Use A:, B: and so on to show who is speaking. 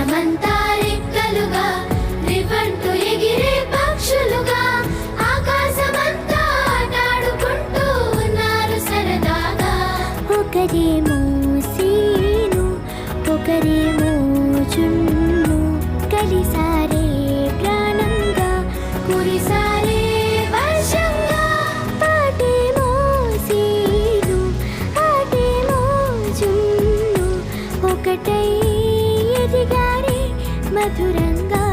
A: దేశమంతా రెక్కలుగా రివంటు ఎగిరే పక్షులుగా ఆకాశమంతా ఆటాడుకుంటూ ఉన్నారు సరదాగా.
B: ఒకరేమో సీను ఒకరేమో జున్ను కలిసారే ప్రాణంగా
A: కురిసారే వర్షంగా.
B: పాటేమో సీను ఆటేమో జున్ను ఒకటై ఎదిగారే మధురంగా.